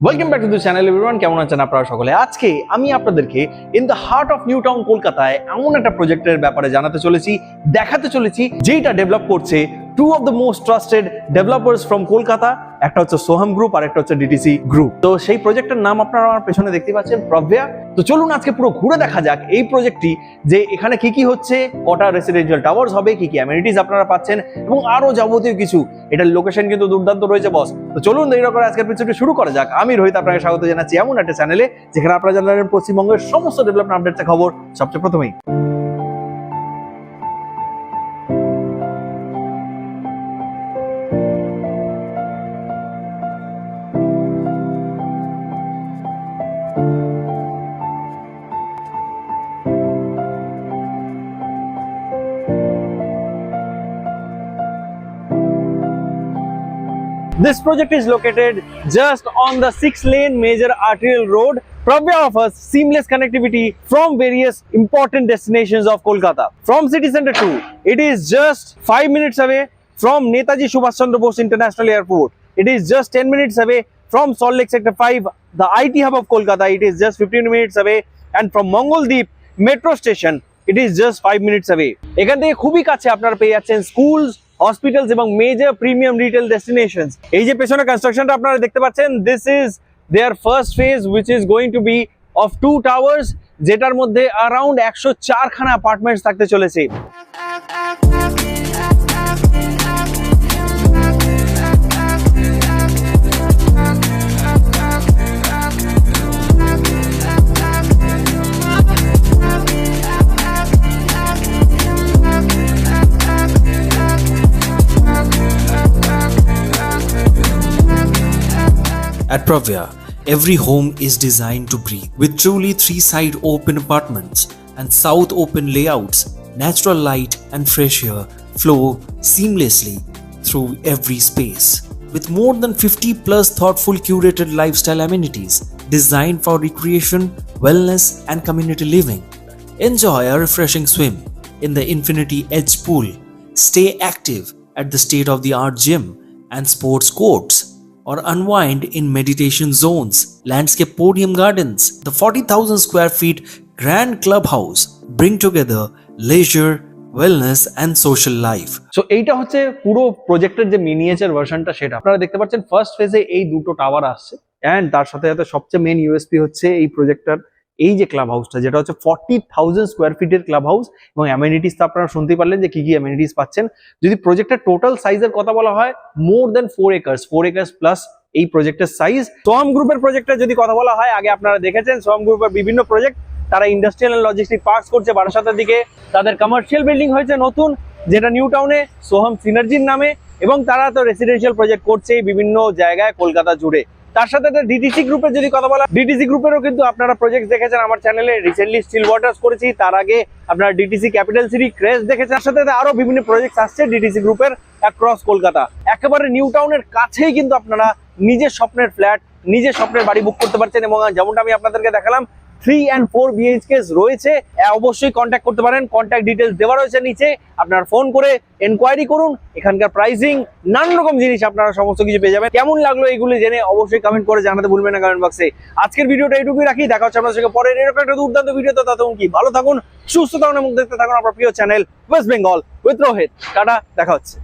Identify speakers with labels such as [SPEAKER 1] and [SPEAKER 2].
[SPEAKER 1] Welcome back to the channel everyone. কেমন আছেন আপনারা সকলে? আজকে আমি আপনাদেরকে in the heart of new town কলকাতায় এমন একটা প্রজেক্টের ব্যাপারে জানাতে চলেছি, দেখাতে চলেছি যেটা ডেভেলপ করছে two of the most trusted developers from Kolkata. একটা হচ্ছে সোহাম গ্রুপ আর একটা হচ্ছে ডিটিসি গ্রুপ। তো সেই প্রজেক্টের নাম আপনারা আমার পেছনে দেখতে পাচ্ছেন, প্রভ্যা। তো চলুন আজকে পুরো ঘুরে দেখা যাক এই প্রজেক্টটি, যে এখানে কি কি হচ্ছে, কটা রেসিডেন্সিয়াল টাওয়ার্স হবে, কি কি অ্যামেনিটিস আপনারা পাচ্ছেন এবং আরো যাবতীয় কিছু। এটার লোকেশন কিন্তু দুর্দান্ত রয়েছে বস। তো চলুন দেরি না করে আজকের এপিসোডটি শুরু করা যাক। আমি রোহিত আপনাকে স্বাগত জানাচ্ছি এমন একটা চ্যানেলে যেখানে আপনারা জানাবেন পশ্চিমবঙ্গের সমস্ত ডেভেলপমেন্ট আপডেটের খবর সবচেয়ে প্রথমেই। This project is located just on the 6-lane major arterial road. Pravya offers seamless connectivity from various important destinations of Kolkata. From city center to, it is just 5 minutes away from Netaji Subhash Chandra Bose International Airport. It is just 10 minutes away from Salt Lake Sector 5, the IT hub of Kolkata. It is just 15 minutes away. And from Mongoldeep metro station, it is just 5 minutes away. এখান থেকে খুবই কাছে আপনারা পেয়ে যাচ্ছেন schools, hospitals এবং major premium retail destinations. এই যে পেছনে কনস্ট্রাকশনটা আপনারা দেখতে পাচ্ছেন, this is their first phase which is going to be of 2 towers, যেটার মধ্যে অ্যারাউন্ড 104 খানা অ্যাপার্টমেন্টস থাকতে চলেছে।
[SPEAKER 2] At Pravya, every home is designed to breathe. With truly 3-side open apartments and south open layouts, natural light and fresh air flow seamlessly through every space. With more than 50 plus thoughtful curated lifestyle amenities designed for recreation, wellness and community living. Enjoy a refreshing swim in the Infinity Edge pool. Stay active at the state-of-the-art gym and sports courts, or unwind in meditation zones, landscape podium gardens. The 40,000 square feet grand clubhouse bring together leisure, wellness and social life.
[SPEAKER 1] So এইটা হচ্ছে পুরো প্রজেক্টের যে miniature ভার্সনটা, সেটা আপনারা দেখতে পাচ্ছেন। ফার্স্ট ফেজে এই দুটো টাওয়ার আসছে, এন্ড তার সাথে সাথে সবচেয়ে মেন ইউএসপি হচ্ছে এই প্রজেক্টর এই যে ক্লাব হাউসটা, যেটা হচ্ছে 40,000 স্কোয়ার ফিটের ক্লাব হাউস এবং অ্যামেনিটিস তো আপনারা শুনতেই পারলেন যে কি কি অ্যামেনিটিস পাচ্ছেন। যদি প্রজেক্টের টোটাল সাইজের কথা বলা হয়, মোর দেন 4 একর্স প্লাস এই প্রজেক্টের সাইজ। সোহাম গ্রুপের প্রজেক্টের যদি কথা বলা হয়, আগে আপনারা দেখেছেন সোহাম গ্রুপের বিভিন্ন প্রজেক্ট, তারা ইন্ডাস্ট্রিয়াল এন্ড লজিস্টিক পার্কস করছে বারাসাতের দিকে। তাদের কমার্শিয়াল বিল্ডিং হয়েছে নতুন, যেটা নিউ টাউনে সোহাম সিনার্জির নামে, এবং তারা তো রেসিডেন্সিয়াল প্রজেক্ট করছে বিভিন্ন জায়গায় কলকাতা জুড়ে। তার সাথে ডিটিসি গ্রুপের যদি কথা বলা, ডিটিসি গ্রুপেরও কিন্তু আপনারা প্রজেক্ট দেখেছেন আমার চ্যানেলে। রিসেন্টলি স্টিল ওয়াটার্স করেছি, তার আগে আপনারা ডিটিসি ক্যাপিটাল সিটি ক্রেস দেখেছেন। তার সাথে আরো বিভিন্ন প্রজেক্ট আসছে ডিটিসি গ্রুপের অ্যাক্রস কলকাতা। একেবারে নিউ টাউনের কাছেই কিন্তু আপনারা নিজের স্বপ্নের ফ্ল্যাট, নিজের স্বপ্নের বাড়ি বুক করতে পারছেন, এবং যেমনটা আমি আপনাদেরকে দেখালাম 3 and 4 BHKs রয়েছে। অবশ্যই কন্ট্যাক্ট করতে পারেন, কন্ট্যাক্ট ডিটেলস দেওয়া রয়েছে নিচে। আপনারা ফোন করে এনকোয়ারি করুন, এখানকার প্রাইসিং, নানান রকম জিনিস আপনারা সমস্ত কিছু পেয়ে যাবেন। কেমন লাগলো এগুলি জেনে অবশ্যই কমেন্ট করে জানাতে ভুলবেন না কমেন্ট বক্সে। আজকের ভিডিওটা এইটুকুই রাখি, দেখা হচ্ছে আপনাদের সঙ্গে পরের এরকম একটা দুর্দান্ত ভিডিওতে। ততক্ষণ কি ভালো থাকুন, সুস্থ থাকুন এবং দেখতে থাকুন আপনার প্রিয় channel West Bengal with Rohit. Tata, দেখা হচ্ছে।